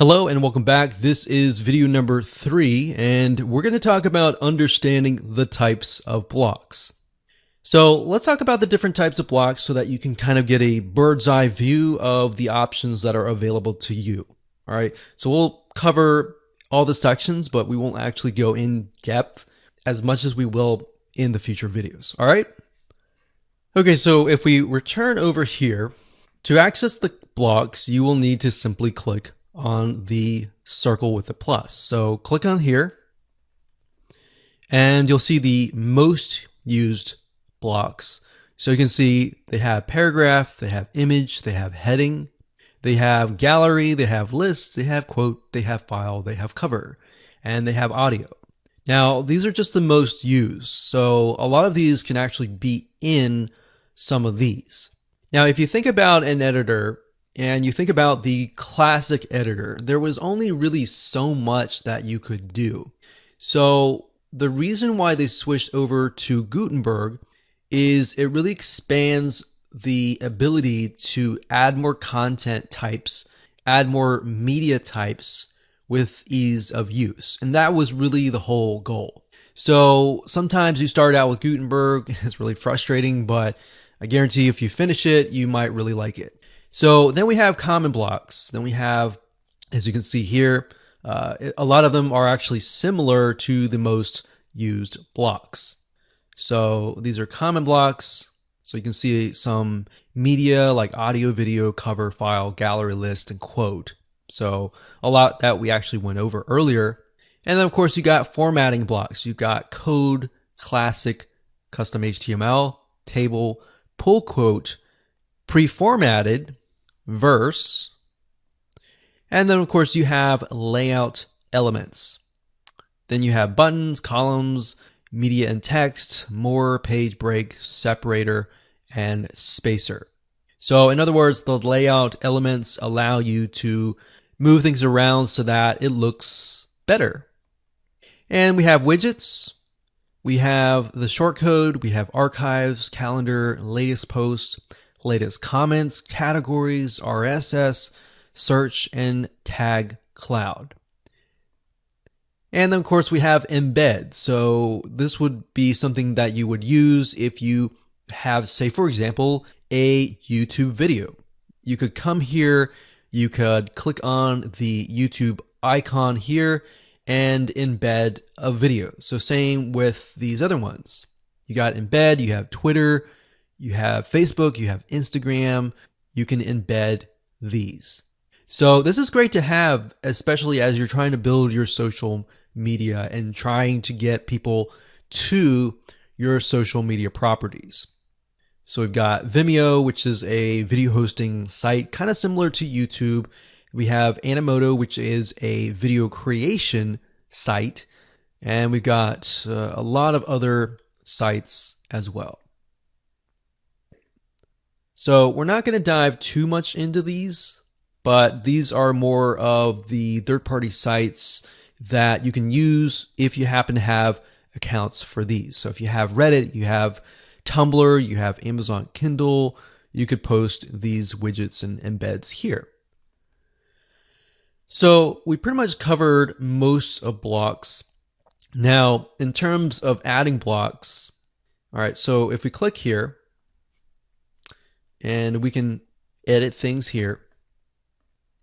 Hello and welcome back. This is video number 3, and we're going to talk about understanding the types of blocks. So let's talk about the different types of blocks so that you can kind of get a bird's eye view of the options that are available to you. All right, so we'll cover all the sections, but we won't actually go in depth as much as we will in the future videos. All right. Okay, so if we return over here, to access the blocks, you will need to simply click on the circle with the plus. So click on here and you'll see the most used blocks. So you can see they have paragraph, they have image, they have heading, they have gallery, they have lists, they have quote, they have file, they have cover, and they have audio. Now, these are just the most used. So a lot of these can actually be in some of these. Now, if you think about an editor, and you think about the classic editor, there was only really so much that you could do. So the reason why they switched over to Gutenberg is it really expands the ability to add more content types, add more media types with ease of use. And that was really the whole goal. So sometimes you start out with Gutenberg, it's really frustrating, but I guarantee if you finish it, you might really like it. So then we have common blocks. Then we have, as you can see here, a lot of them are actually similar to the most used blocks. So these are common blocks. So you can see some media like audio, video, cover, file, gallery, list, and quote. So a lot that we actually went over earlier. And then of course you got formatting blocks. You've got code, classic, custom HTML, table, pull quote, pre-formatted, verse, and then of course you have layout elements. Then you have buttons, columns, media and text, more, page break, separator, and spacer. So in other words, the layout elements allow you to move things around so that it looks better. And we have widgets, we have the shortcode, we have archives, calendar, latest posts, latest comments, categories, RSS, search, and tag cloud. And then of course we have embed. So this would be something that you would use if you have, say for example, a YouTube video. You could come here, you could click on the YouTube icon here and embed a video. So same with these other ones. You got embed, you have Twitter, you have Facebook, you have Instagram, you can embed these. So this is great to have, especially as you're trying to build your social media and trying to get people to your social media properties. So we've got Vimeo, which is a video hosting site, kind of similar to YouTube. We have Animoto, which is a video creation site. And we've got a lot of other sites as well. So we're not going to dive too much into these, but these are more of the third-party sites that you can use if you happen to have accounts for these. So if you have Reddit, you have Tumblr, you have Amazon Kindle, you could post these widgets and embeds here. So we pretty much covered most of blocks. Now, in terms of adding blocks, all right, so if we click here, and we can edit things here.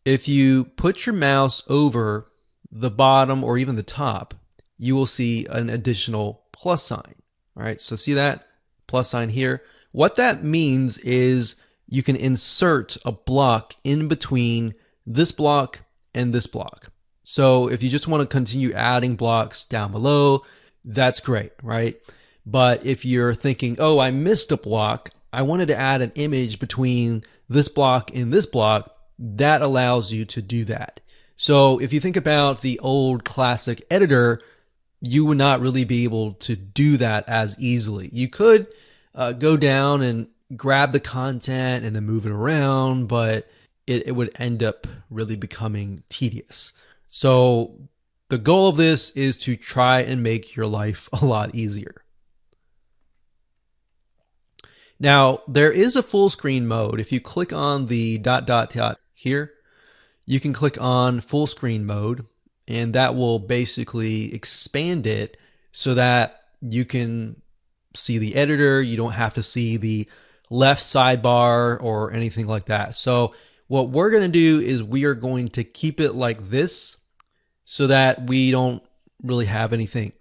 If you put your mouse over the bottom or even the top, you will see an additional plus sign. All right, so see that plus sign here? What that means is you can insert a block in between this block and this block. So if you just want to continue adding blocks down below, that's great, right? But if you're thinking, oh, I missed a block, I wanted to add an image between this block and this block, that allows you to do that. So if you think about the old classic editor, you would not really be able to do that as easily. You could go down and grab the content and then move it around, but it would end up really becoming tedious. So the goal of this is to try and make your life a lot easier. Now, there is a full screen mode. If you click on the ... here, you can click on full screen mode, and that will basically expand it so that you can see the editor. You don't have to see the left sidebar or anything like that. So what we're going to do is we are going to keep it like this so that we don't really have anything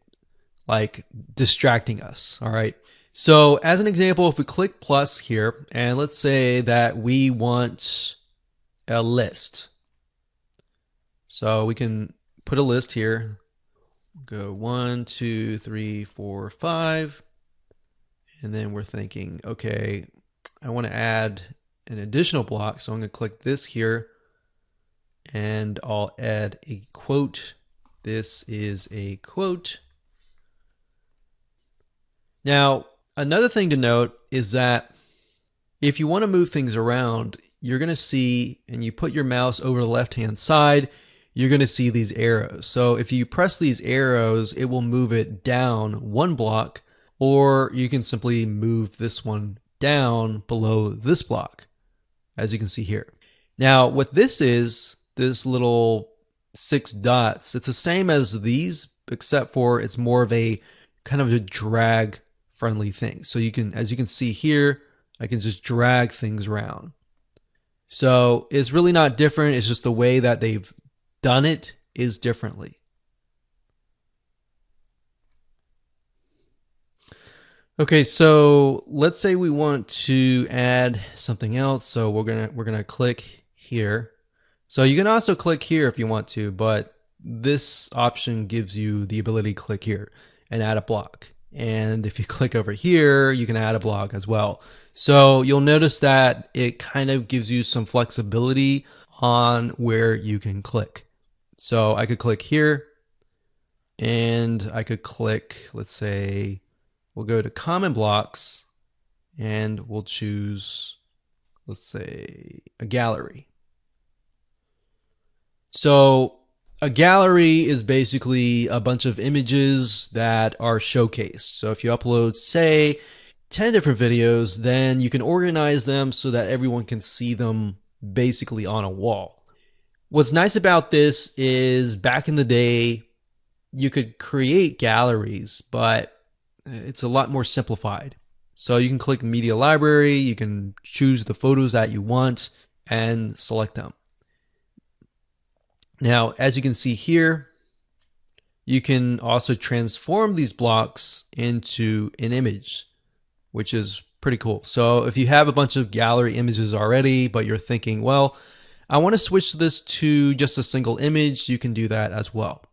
like distracting us. All right. So as an example, if we click plus here, and let's say that we want a list. So we can put a list here. Go 1, 2, 3, 4, 5. And then we're thinking, okay, I want to add an additional block. So I'm going to click this here and I'll add a quote. This is a quote. Now, another thing to note is that if you want to move things around, you're going to see, and you put your mouse over the left-hand side, you're going to see these arrows. So if you press these arrows, it will move it down one block, or you can simply move this one down below this block, as you can see here. Now, what this is, this little 6 dots, it's the same as these, except for it's more of a kind of a drag friendly thing. So you can, as you can see here, I can just drag things around. So it's really not different. It's just the way that they've done it is differently. Okay, so let's say we want to add something else. So we're gonna click here. So you can also click here if you want to, but this option gives you the ability to click here and add a block. And if you click over here, you can add a block as well. So you'll notice that it kind of gives you some flexibility on where you can click. So I could click here and I could click, let's say, we'll go to common blocks and we'll choose, let's say, a gallery. So a gallery is basically a bunch of images that are showcased. So if you upload, say, 10 different videos, then you can organize them so that everyone can see them basically on a wall. What's nice about this is back in the day, you could create galleries, but it's a lot more simplified. So you can click media library, you can choose the photos that you want and select them. Now, as you can see here, you can also transform these blocks into an image, which is pretty cool. So if you have a bunch of gallery images already, but you're thinking, well, I want to switch this to just a single image, you can do that as well.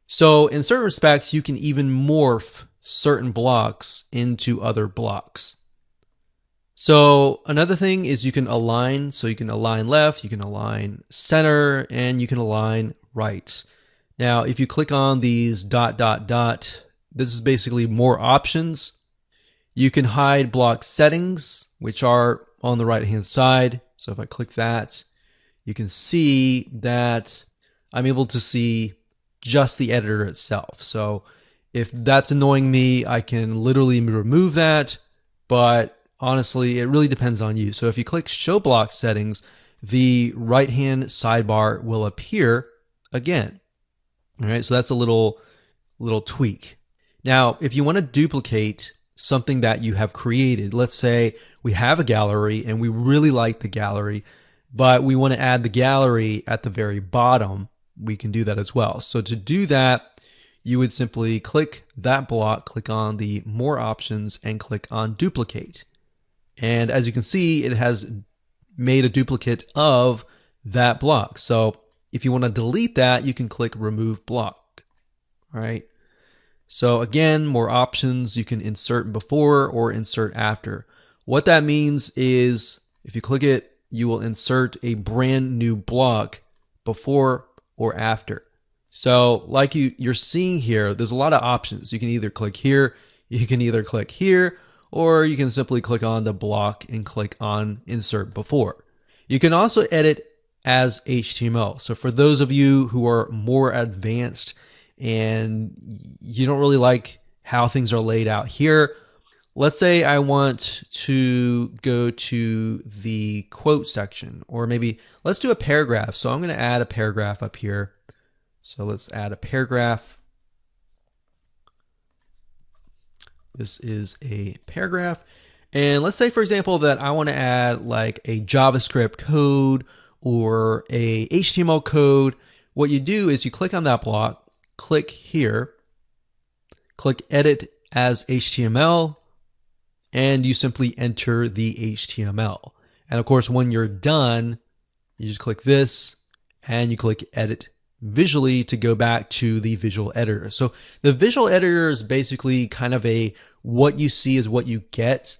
So in certain respects, you can even morph certain blocks into other blocks. So another thing is you can align. So you can align left, you can align center, and you can align right. Now, if you click on these dot, dot, dot, this is basically more options. You can hide block settings, which are on the right-hand side. So if I click that, you can see that I'm able to see just the editor itself. So if that's annoying me, I can literally remove that, but honestly, it really depends on you. So if you click show block settings, the right-hand sidebar will appear again. All right, so that's a little tweak. Now, if you want to duplicate something that you have created, let's say we have a gallery and we really like the gallery, but we want to add the gallery at the very bottom, we can do that as well. So to do that, you would simply click that block, click on the more options, and click on duplicate. And as you can see, it has made a duplicate of that block. So if you want to delete that, you can click remove block. All right. So again, more options. You can insert before or insert after. What that means is if you click it, you will insert a brand new block before or after. So like you're seeing here, there's a lot of options. You can either click here, you can either click here, or you can simply click on the block and click on insert before. You can also edit as HTML. So for those of you who are more advanced and you don't really like how things are laid out here, let's say I want to go to the quote section, or maybe let's do a paragraph. So I'm going to add a paragraph up here. So let's add a paragraph. This is a paragraph. And let's say, for example, that I want to add like a JavaScript code or a HTML code. What you do is you click on that block, click here, click edit as HTML, and you simply enter the HTML. And of course, when you're done, you just click this and you click edit visually to go back to the visual editor. So the visual editor is basically kind of a what you see is what you get.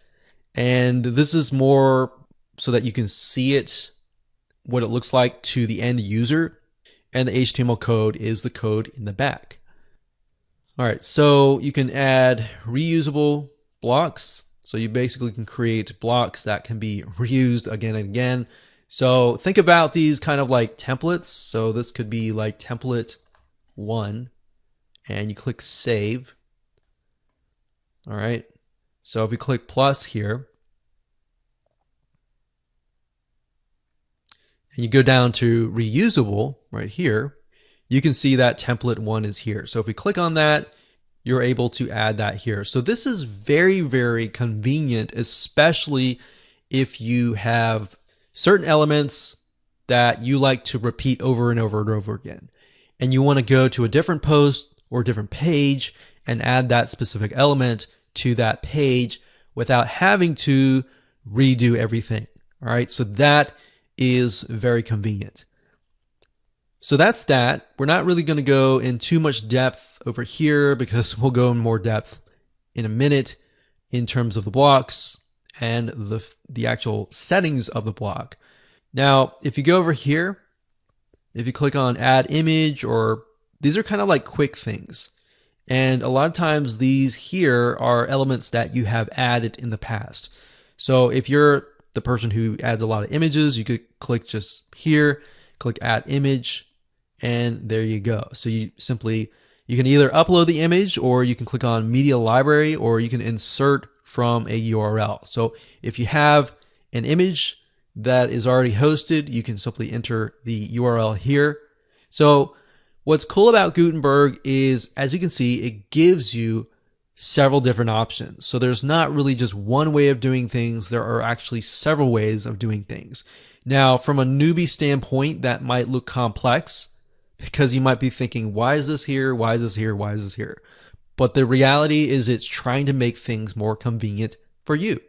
And this is more so that you can see it, what it looks like to the end user. And the HTML code is the code in the back. All right, so you can add reusable blocks. So you basically can create blocks that can be reused again and again. So think about these kind of like templates. So this could be like template 1, and you click save. All right. So if we click plus here, and you go down to reusable right here, you can see that template 1 is here. So if we click on that, you're able to add that here. So this is very, very convenient, especially if you have certain elements that you like to repeat over and over and over again. And you want to go to a different post or a different page and add that specific element to that page without having to redo everything. All right, so that is very convenient. So that's that. We're not really going to go in too much depth over here because we'll go in more depth in a minute in terms of the blocks and the actual settings of the block. Now, if you go over here, if you click on add image, or these are kind of like quick things. And a lot of times these here are elements that you have added in the past. So if you're the person who adds a lot of images, you could click just here, click add image, and there you go. So you can either upload the image, or you can click on media library, or you can insert from a URL. So if you have an image that is already hosted, you can simply enter the URL here. So what's cool about Gutenberg is, as you can see, it gives you several different options. So there's not really just one way of doing things. There are actually several ways of doing things. Now, from a newbie standpoint, that might look complex because you might be thinking, why is this here? Why is this here? Why is this here? But the reality is it's trying to make things more convenient for you.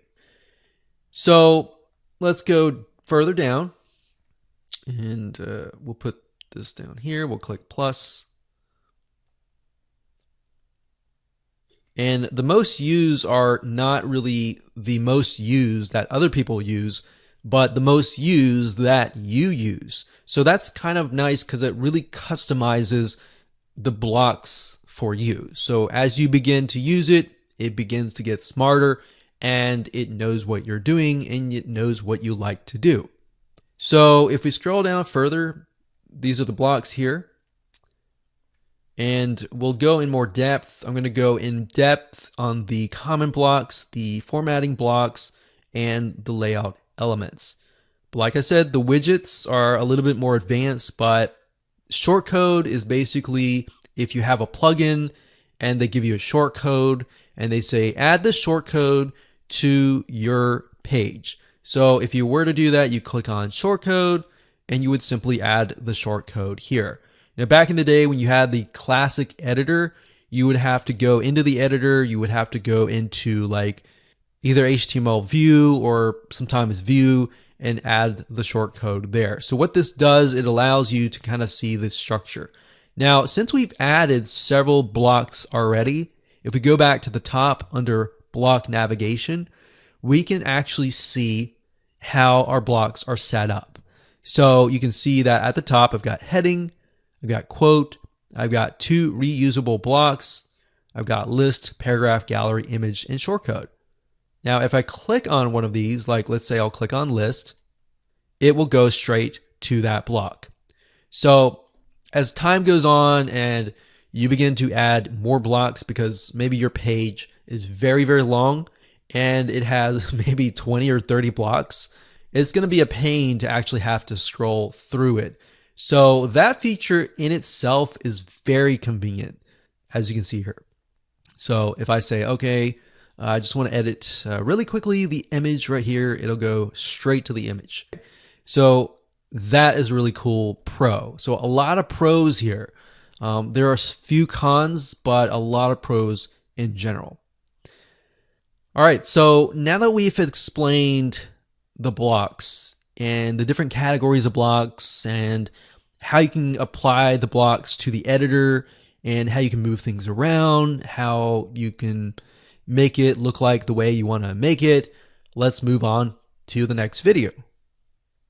So let's go further down, and we'll put this down here. We'll click plus. And the most used are not really the most used that other people use, but the most used that you use. So that's kind of nice because it really customizes the blocks for you. So as you begin to use it, it begins to get smarter, and it knows what you're doing, and it knows what you like to do. So if we scroll down further, these are the blocks here. And we'll go in more depth. I'm going to go in depth on the common blocks, the formatting blocks, and the layout elements. But like I said, the widgets are a little bit more advanced, but shortcode is basically if you have a plugin and they give you a shortcode and they say add this shortcode to your page. So if you were to do that, you click on shortcode and you would simply add the shortcode here. Now, back in the day when you had the classic editor, you would have to go into the editor, you would have to go into like either HTML view or sometimes view and add the shortcode there. So what this does, it allows you to kind of see this structure. Now, since we've added several blocks already, if we go back to the top under block navigation, we can actually see how our blocks are set up. So you can see that at the top, I've got heading, I've got quote, I've got 2 reusable blocks, I've got list, paragraph, gallery, image, and shortcode. Now, if I click on one of these, like let's say I'll click on list, it will go straight to that block. So as time goes on and you begin to add more blocks because maybe your page is very, very long and it has maybe 20 or 30 blocks, it's going to be a pain to actually have to scroll through it. So that feature in itself is very convenient, as you can see here. So if I say, okay, I just want to edit really quickly the image right here, it'll go straight to the image. So that is really cool pro. So a lot of pros here. There are a few cons, but a lot of pros in general. All right, so now that we've explained the blocks and the different categories of blocks and how you can apply the blocks to the editor and how you can move things around, how you can make it look like the way you want to make it, let's move on to the next video.